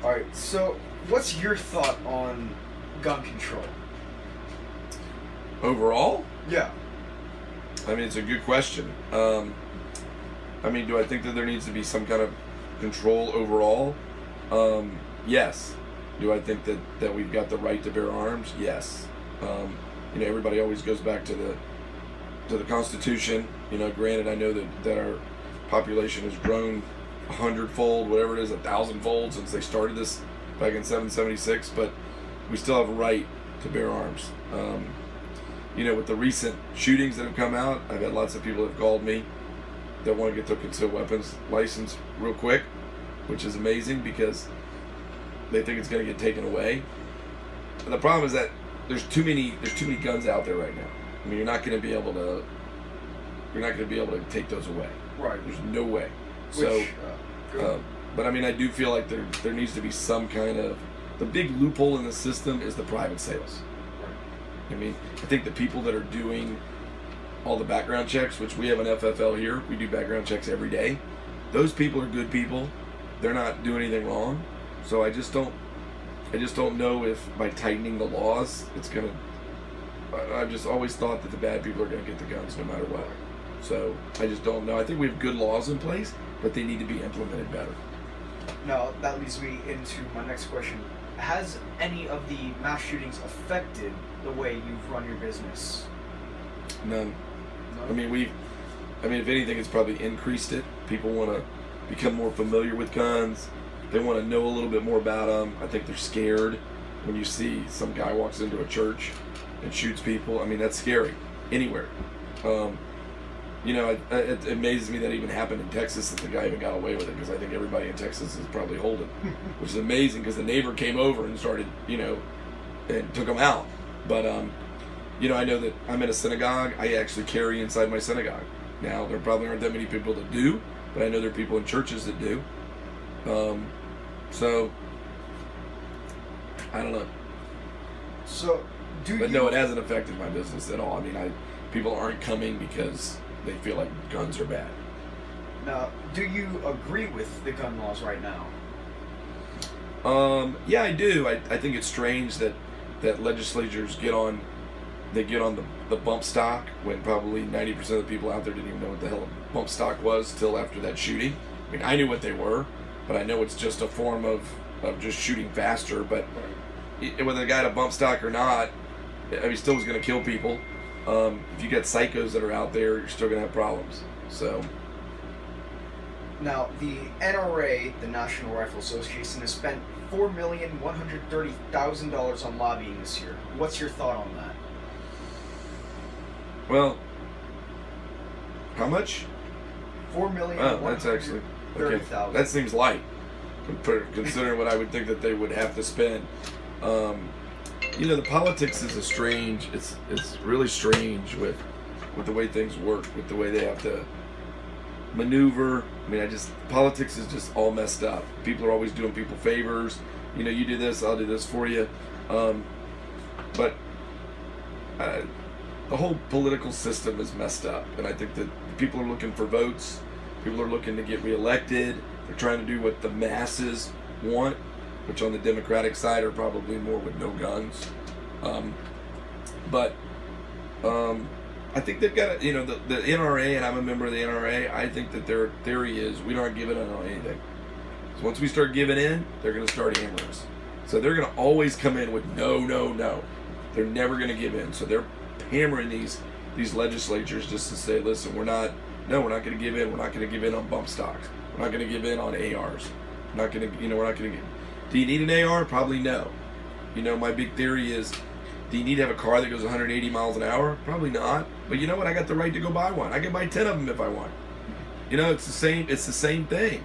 All right. So, what's your thought on gun control? Overall? Yeah. I mean, it's a good question. I mean, do I think that there needs to be some kind of control overall? Yes. Do I think that we've got the right to bear arms? Yes. Everybody always goes back to the Constitution. Granted, I know that our population has grown 100-fold, whatever it is, 1,000-fold since they started this back in 776, but we still have a right to bear arms. With the recent shootings that have come out, I've had lots of people that have called me that want to get their concealed weapons license real quick, which is amazing because they think it's going to get taken away. And the problem is that there's too many guns out there right now. I mean, you're not going to be able to take those away. Right. There's no way. But I mean, I do feel like there needs to be some kind of, the big loophole in the system is the private sales. I mean, I think the people that are doing all the background checks, which we have an FFL here, we do background checks every day. Those people are good people. They're not doing anything wrong. So I just don't know if by tightening the laws, it's gonna. I've just always thought that the bad people are gonna get the guns no matter what. So I just don't know. I think we have good laws in place, but they need to be implemented better. Now that leads me into my next question. Has any of the mass shootings affected the way you've run your business? None. I mean, if anything, it's probably increased it. People want to become more familiar with guns. They want to know a little bit more about them. I think they're scared when you see some guy walks into a church and shoots people. I mean, that's scary anywhere. It amazes me that even happened in Texas, that the guy even got away with it, because I think everybody in Texas is probably holding, which is amazing because the neighbor came over and started, and took him out. But, I know that I'm in a synagogue. I actually carry inside my synagogue. Now, there probably aren't that many people that do, but I know there are people in churches that do. So, I don't know. So, no, it hasn't affected my business at all. I mean, people aren't coming because they feel like guns are bad. Now, do you agree with the gun laws right now? Yeah, I do. I think it's strange that legislatures get on the bump stock when probably 90% of the people out there didn't even know what the hell a bump stock was till after that shooting. I mean, I knew what they were, but I know it's just a form of just shooting faster. But whether the guy had a bump stock or not, I mean, still was going to kill people. If you got psychos that are out there, you're still going to have problems. So. Now, the NRA, the National Rifle Association, has spent $4,130,000 on lobbying this year. What's your thought on that? Well, how much? $4,130,000. That's actually okay. That seems light, considering what I would think that they would have to spend. The politics is it's really strange with the way things work, with the way they have to maneuver. I mean, politics is just all messed up. People are always doing people favors. You do this, I'll do this for you. But the whole political system is messed up, and I think that people are looking for votes. People are looking to get reelected. They're trying to do what the masses want, which on the Democratic side are probably more with no guns. I think they've got the NRA, and I'm a member of the NRA. I think that their theory is we aren't giving in on anything. So once we start giving in, they're going to start hammering us. So they're going to always come in with no. They're never going to give in. So they're hammering these legislatures just to say, listen, we're not going to give in. We're not going to give in on bump stocks. We're not going to give in on ARs. We're not going to give. Do you need an AR? Probably no. My big theory is, do you need to have a car that goes 180 miles an hour? Probably not. But you know what? I got the right to go buy one. I can buy 10 of them if I want. It's the same thing.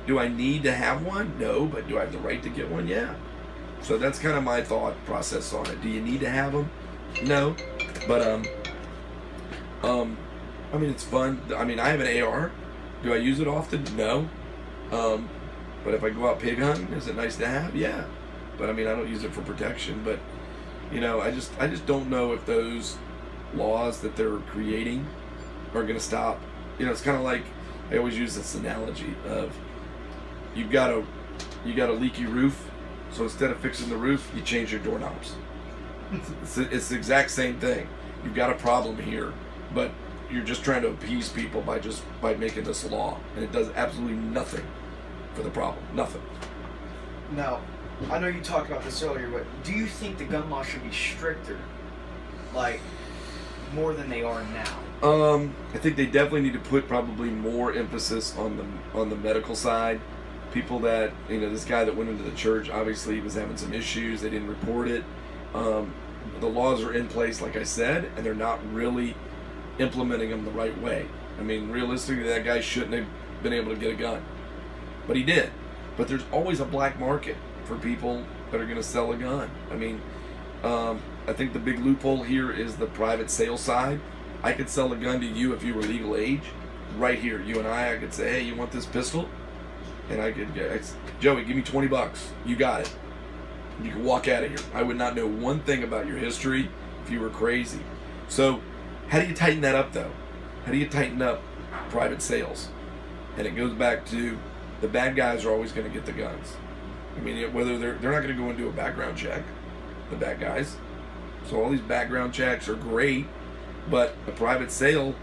Do I need to have one? No. But do I have the right to get one? Yeah. So that's kind of my thought process on it. Do you need to have them? No. But I mean, it's fun. I mean, I have an AR. Do I use it often? No. But if I go out pig hunting, is it nice to have? Yeah. But I mean, I don't use it for protection. But I just don't know if those laws that they're creating are going to stop. It's kind of like, I always use this analogy of, you've got you got a leaky roof, so instead of fixing the roof, you change your doorknobs. It's the exact same thing. You've got a problem here, but you're just trying to appease people by making this law, and it does absolutely nothing for the problem. Nothing. Now, I know you talked about this earlier, but do you think the gun laws should be stricter, like more than they are now? I think they definitely need to put probably more emphasis on the medical side. People that, this guy that went into the church, obviously was having some issues. They didn't report it. The laws are in place, like I said, and they're not really implementing them the right way. I mean, realistically, that guy shouldn't have been able to get a gun, but he did. But there's always a black market for people that are going to sell a gun. I mean, I think the big loophole here is the private sale side. I could sell a gun to you if you were legal age, right here. You and I could say, hey, you want this pistol? And I could get, Joey, give me $20. You got it. You can walk out of here. I would not know one thing about your history if you were crazy. So, how do you tighten that up, though? How do you tighten up private sales? And it goes back to the bad guys are always going to get the guns. I mean, whether they're not going to go and do a background check, the bad guys. So all these background checks are great, but a private sale,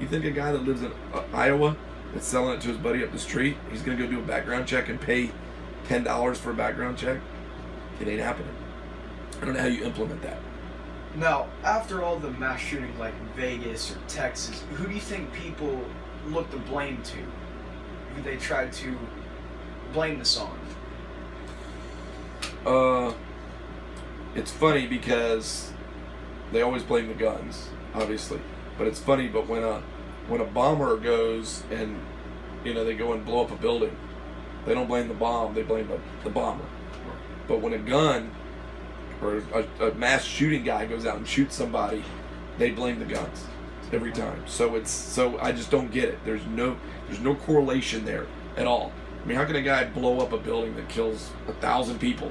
you think a guy that lives in Iowa that's selling it to his buddy up the street, he's going to go do a background check and pay $10 for a background check? It ain't happening. I don't know how you implement that. Now, after all the mass shootings like Vegas or Texas, who do you think people look to blame to? Who they try to blame this on? It's funny because they always blame the guns, obviously. But it's funny, but when a bomber goes and they go and blow up a building, they don't blame the bomb, they blame the bomber. But when a gun or a mass shooting guy goes out and shoots somebody, they blame the guns every time. So I just don't get it. There's no correlation there at all. I mean, how can a guy blow up a building that kills 1,000 people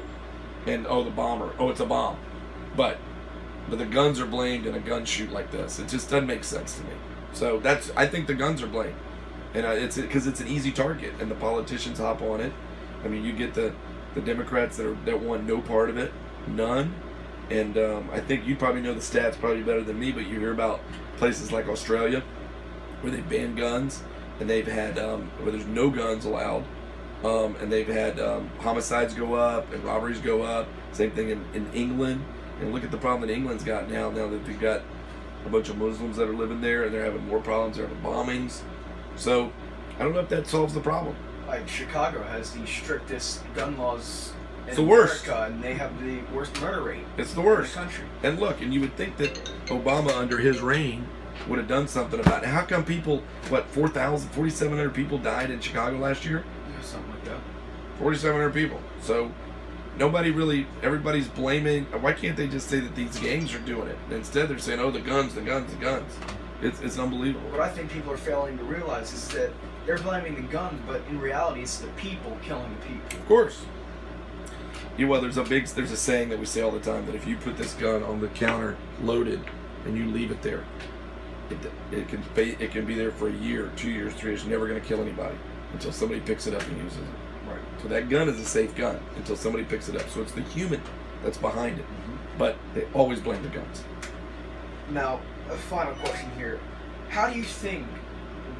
and the bomber, it's a bomb, but the guns are blamed in a gun shoot like this? It just doesn't make sense to me. So I think the guns are blamed, and it's because it's an easy target, and the politicians hop on it. I mean, you get the Democrats that want no part of it, none. And I think you probably know the stats probably better than me, but you hear about places like Australia where they ban guns, and they've had where there's no guns allowed, and they've had homicides go up and robberies go up. Same thing in England. And look at the problem that England's got now that they've got a bunch of Muslims that are living there, and they're having more problems. They're having bombings. So I don't know if that solves the problem. Like Chicago has the strictest gun laws in the worst. America, and they have the worst murder rate. It's the worst in the country. And look, and you would think that Obama under his reign would have done something about it. How come people, 4,700 people died in Chicago last year? Yeah, something like that. 4,700 people. So everybody's blaming. Why can't they just say that these gangs are doing it? Instead, they're saying, the guns. It's unbelievable. What I think people are failing to realize is that they're blaming the guns, but in reality, it's the people killing the people. Of course. There's a saying that we say all the time that if you put this gun on the counter loaded and you leave it there, it can be there for a year, 2 years, 3 years, never going to kill anybody until somebody picks it up and uses it. Right. So that gun is a safe gun until somebody picks it up. So it's the human that's behind it. Mm-hmm. But they always blame the guns. Now, a final question here. How do you think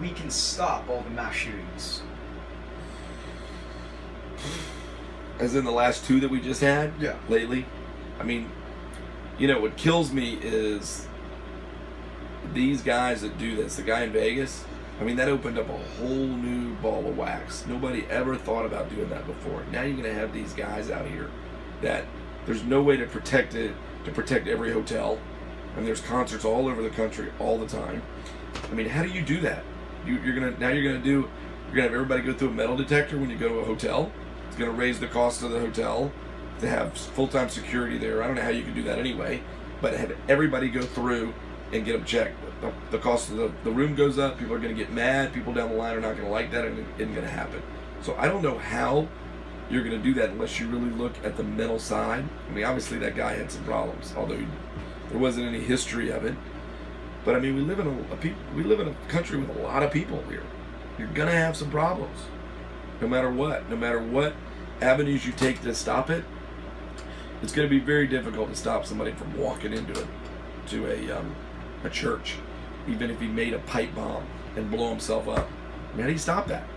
we can stop all the mass shootings? As in the last 2 that we just had? Yeah. Lately? I mean, what kills me is these guys that do this. The guy in Vegas, I mean, that opened up a whole new ball of wax. Nobody ever thought about doing that before. Now you're going to have these guys out here that there's no way to protect every hotel. And there's concerts all over the country all the time. I mean, how do you do that? You're gonna have everybody go through a metal detector when you go to a hotel. It's gonna raise the cost of the hotel to have full-time security there. I don't know how you can do that anyway, but have everybody go through and get them checked. The cost of the room goes up. People are gonna get mad. People down the line are not gonna like that, and it isn't gonna happen. So I don't know how you're gonna do that unless you really look at the mental side. I mean, obviously that guy had some problems, although there wasn't any history of it. But I mean, we live in a country with a lot of people here. You're gonna have some problems, no matter what. No matter what avenues you take to stop it, it's going to be very difficult to stop somebody from walking into a church, even if he made a pipe bomb and blow himself up. I mean, how do you stop that?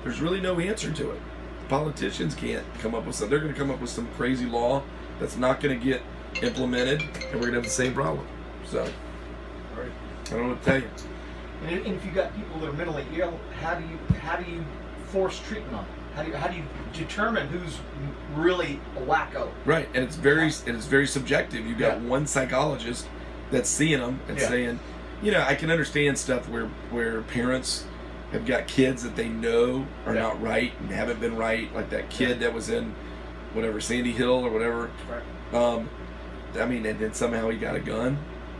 There's really no answer to it. Politicians can't come up with something. They're going to come up with some crazy law that's not going to get implemented, and we're going to have the same problem. So, Right. I don't know what to tell you. And if you got people that are mentally ill, how do you force treatment on them? How do you determine who's really a wacko? Right, and it's very subjective. You got one psychologist that's seeing them and saying, I can understand stuff where parents have got kids that they know are not right and haven't been right, like that kid that was in whatever Sandy Hill or whatever. Right. And then somehow he got a gun.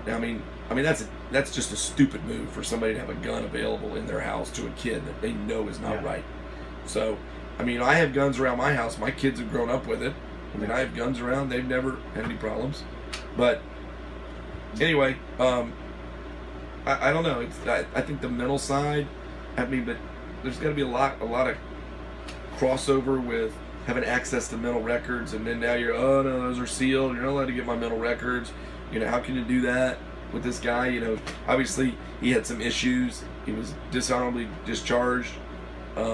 I mean that's just a stupid move for somebody to have a gun available in their house to a kid that they know is not right. So, I have guns around my house. My kids have grown up with it. I have guns around. They've never had any problems. But anyway, I don't know. I think the mental side. But there's got to be a lot of crossover with having access to mental records, and then now you're, oh no, those are sealed. You're not allowed to get my mental records. How can you do that with this guy? Obviously he had some issues. He was dishonorably discharged.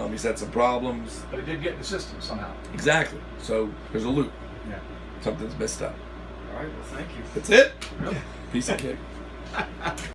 He's had some problems. But it did get in the system somehow. Exactly. So there's a loop. Yeah. Something's messed up. All right. Well, thank you. That's it. Yep. Piece of cake.